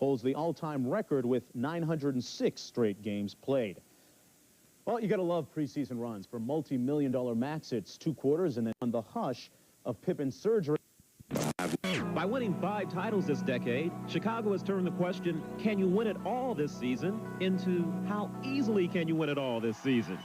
holds the all-time record with 906 straight games played. Well, you got to love preseason runs for multi-million-dollar max hits, 2 quarters, and then on the hush of Pippen's surgery. By winning 5 titles this decade, Chicago has turned the question, can you win it all this season, into how easily can you win it all this season?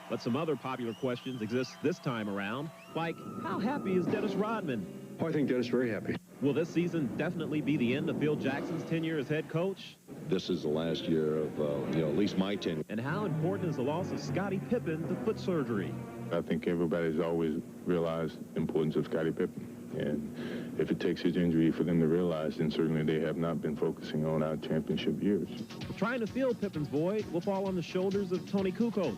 But some other popular questions exist this time around, like how happy is Dennis Rodman? Oh, I think Dennis is very happy. Will this season definitely be the end of Phil Jackson's tenure as head coach? This is the last year of, at least my tenure. And how important is the loss of Scottie Pippen to foot surgery? I think everybody's always realized the importance of Scottie Pippen. And if it takes his injury for them to realize, then certainly they have not been focusing on our championship years. Trying to fill Pippen's void will fall on the shoulders of Tony Kukoc,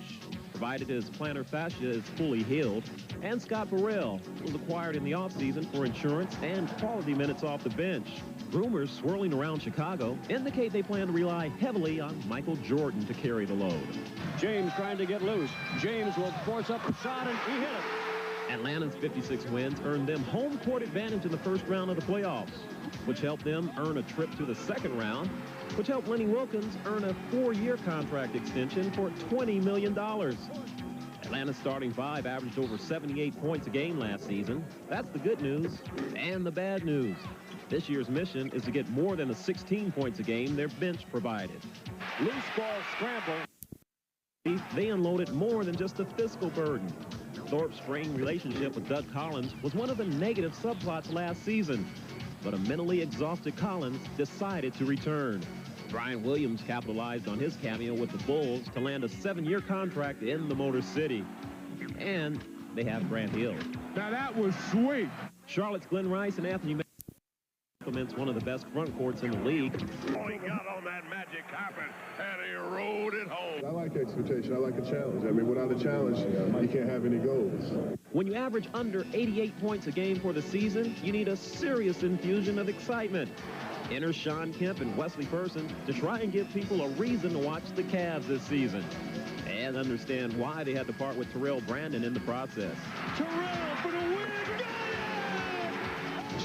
provided his plantar fascia is fully healed, and Scott Burrell was acquired in the offseason for insurance and quality minutes off the bench. Rumors swirling around Chicago indicate they plan to rely heavily on Michael Jordan to carry the load. James trying to get loose. James will force up a shot, and he hit it. Atlanta's 56 wins earned them home court advantage in the first round of the playoffs, which helped them earn a trip to the second round, which helped Lenny Wilkins earn a 4-year contract extension for $20 million. Atlanta's starting 5 averaged over 78 points a game last season. That's the good news. And the bad news. This year's mission is to get more than the 16 points a game their bench provided. Loose ball scramble. They unloaded more than just a fiscal burden. Thorpe's strained relationship with Doug Collins was one of the negative subplots last season. But a mentally exhausted Collins decided to return. Brian Williams capitalized on his cameo with the Bulls to land a 7-year contract in the Motor City. And they have Grant Hill. Now that was sweet. Charlotte's Glenn Rice and Anthony compliments one of the best front courts in the league. Oh, he got on that magic carpet and he rode it home. I like expectation. I like a challenge. I mean, without a challenge, you can't have any goals. When you average under 88 points a game for the season, you need a serious infusion of excitement. Enter Sean Kemp and Wesley Person to try and give people a reason to watch the Cavs this season and understand why they had to part with Terrell Brandon in the process. Terrell for the win!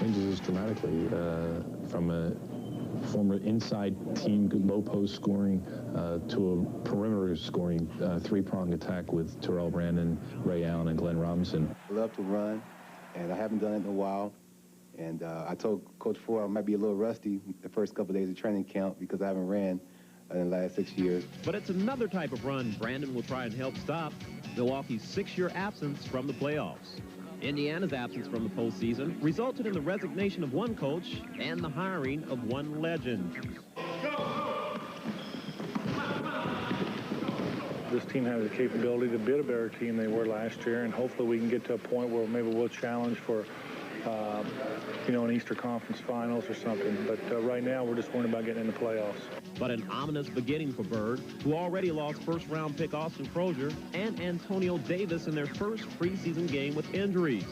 Changes us dramatically from a former inside team, good low post scoring, to a perimeter scoring 3-pronged attack with Terrell Brandon, Ray Allen, and Glenn Robinson. I love to run, and I haven't done it in a while. And I told Coach Ford I might be a little rusty the first couple of days of training camp because I haven't ran in the last 6 years. But it's another type of run Brandon will try and help stop Milwaukee's 6-year absence from the playoffs. Indiana's absence from the postseason resulted in the resignation of one coach and the hiring of one legend. This team has the capability to be a better team they were last year, and hopefully we can get to a point where maybe we'll challenge for an Eastern Conference Finals or something. But right now, we're just worried about getting in the playoffs. But an ominous beginning for Bird, who already lost first-round pick Austin Crozier and Antonio Davis in their first preseason game with injuries.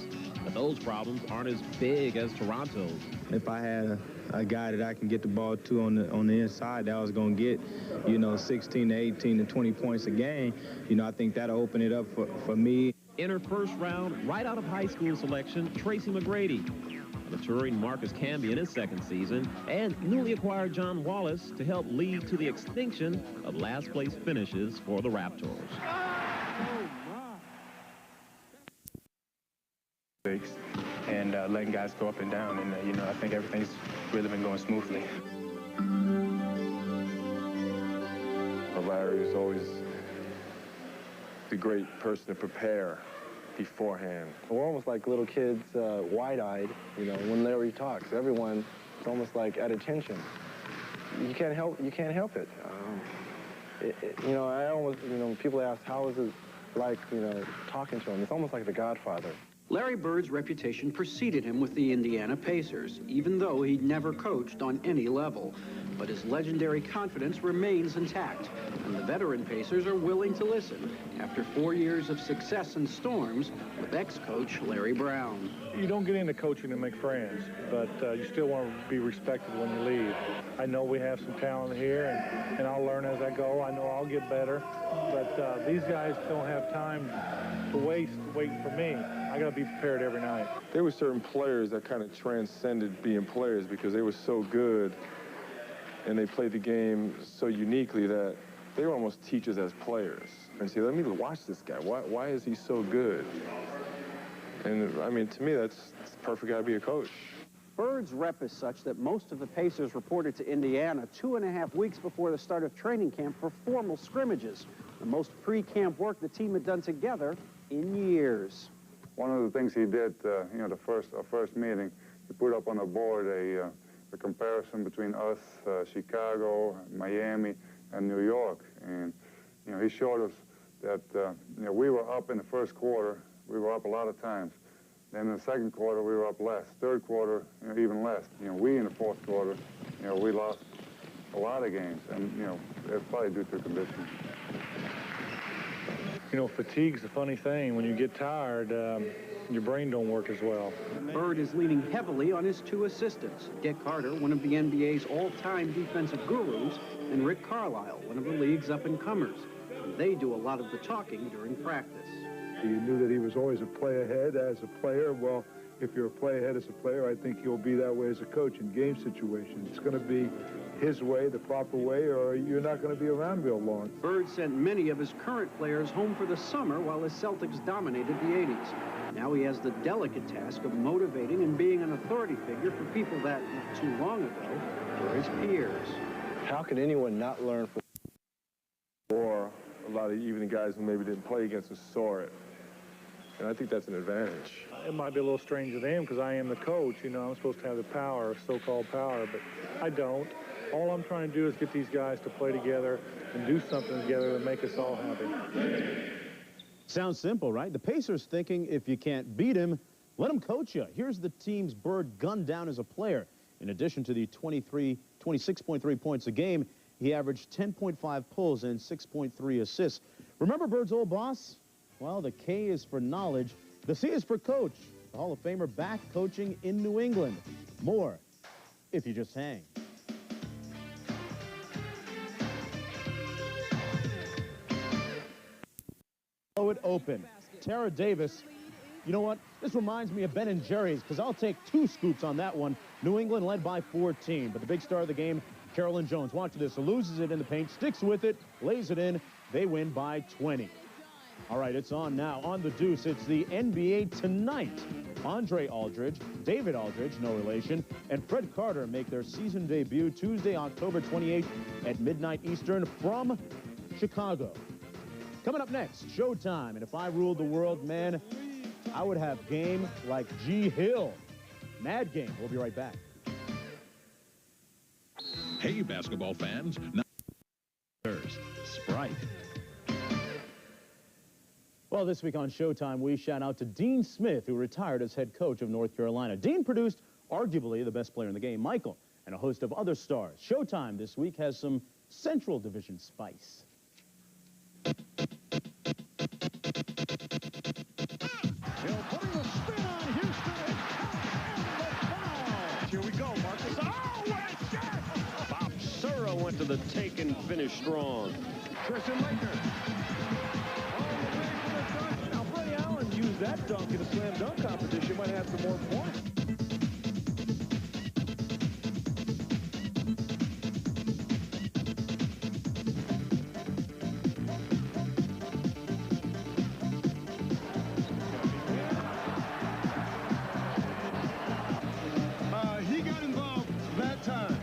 But those problems aren't as big as Toronto's. If I had a guy that I can get the ball to on the inside that I was going to get, 16 to 18 to 20 points a game, I think that'll open it up for me. In her first round, right out of high school selection, Tracy McGrady, a maturing Marcus Camby in his second season, and newly acquired John Wallace to help lead to the extinction of last-place finishes for the Raptors. And letting guys go up and down, and I think everything's really been going smoothly. Larry is always the great person to prepare beforehand. We're almost like little kids, wide-eyed, when Larry talks. Everyone is almost like at attention. You can't help it. I almost, people ask, how is it like, talking to him? It's almost like The Godfather. Larry Bird's reputation preceded him with the Indiana Pacers, even though he'd never coached on any level. But his legendary confidence remains intact, and the veteran Pacers are willing to listen after 4 years of success and storms with ex-coach Larry Brown. You don't get into coaching to make friends, but you still want to be respected when you leave. I know we have some talent here, and I'll learn as I go. I know I'll get better, but these guys don't have time to waste waiting for me. I got to be prepared every night. There were certain players that kind of transcended being players because they were so good and they play the game so uniquely that they almost teach us as players and say, let me watch this guy. Why is he so good? And, I mean, to me, that's the perfect guy to be a coach. Bird's rep is such that most of the Pacers reported to Indiana 2.5 weeks before the start of training camp for formal scrimmages, the most pre-camp work the team had done together in years. One of the things he did, you know, our first meeting, he put up on a board a comparison between us, Chicago, Miami, and New York. And, you know, he showed us that, you know, we were up in the first quarter. We were up a lot of times. Then in the second quarter, we were up less. Third quarter, you know, even less. You know, we in the fourth quarter, you know, we lost a lot of games. And, you know, it's probably due to conditioning. You know, fatigue's a funny thing. When you get tired, your brain don't work as well. Bird is leaning heavily on his two assistants, Dick Carter, one of the NBA's all-time defensive gurus, and Rick Carlisle, one of the league's up-and-comers. And they do a lot of the talking during practice. You knew that he was always a play ahead as a player. Well, if you're a play ahead as a player, I think he'll be that way as a coach in game situations. It's going to be his way, the proper way, or you're not going to be around real long. Bird sent many of his current players home for the summer while his Celtics dominated the 80s. Now he has the delicate task of motivating and being an authority figure for people that, not too long ago, were his peers. How can anyone not learn from... Or a lot of even the guys who maybe didn't play against us saw it. And I think that's an advantage. It might be a little strange to them because I am the coach. You know, I'm supposed to have the power, so-called power, but I don't. All I'm trying to do is get these guys to play together and do something together to make us all happy. Sounds simple, right? The Pacers thinking if you can't beat him, let him coach you. Here's the team's Bird gunned down as a player. In addition to the 26.3 points a game, he averaged 10.5 pulls and 6.3 assists. Remember Bird's old boss? Well, the K is for knowledge. The C is for coach. The Hall of Famer back coaching in New England. More if you just hang. Blow it open. Tara Davis. You know what? This reminds me of Ben and Jerry's because I'll take 2 scoops on that one. New England led by 14, but the big star of the game, Carolyn Jones. Watch this. Loses it in the paint, sticks with it, lays it in. They win by 20. All right, it's on now. On the deuce, it's the NBA tonight. Andre Aldridge, David Aldridge, no relation, and Fred Carter make their season debut Tuesday, October 28th at midnight Eastern from Chicago. Coming up next, Showtime. And if I ruled the world, man, I would have game like G. Hill. Mad game. We'll be right back. Hey, basketball fans. Thirst, Sprite. Well, this week on Showtime, we shout out to Dean Smith, who retired as head coach of North Carolina. Dean produced arguably the best player in the game, Michael, and a host of other stars. Showtime this week has some Central Division spice. Hill putting the spin on Houston. And the foul. Here we go, Marcus. Oh, what a shot! Bob Sura went to the take and finished strong. Tristan Laker. Use that dunk in a slam dunk competition, might have some more points. He got involved that time.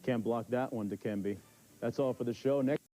Can't block that one, Dikembe. That's all for the show. Next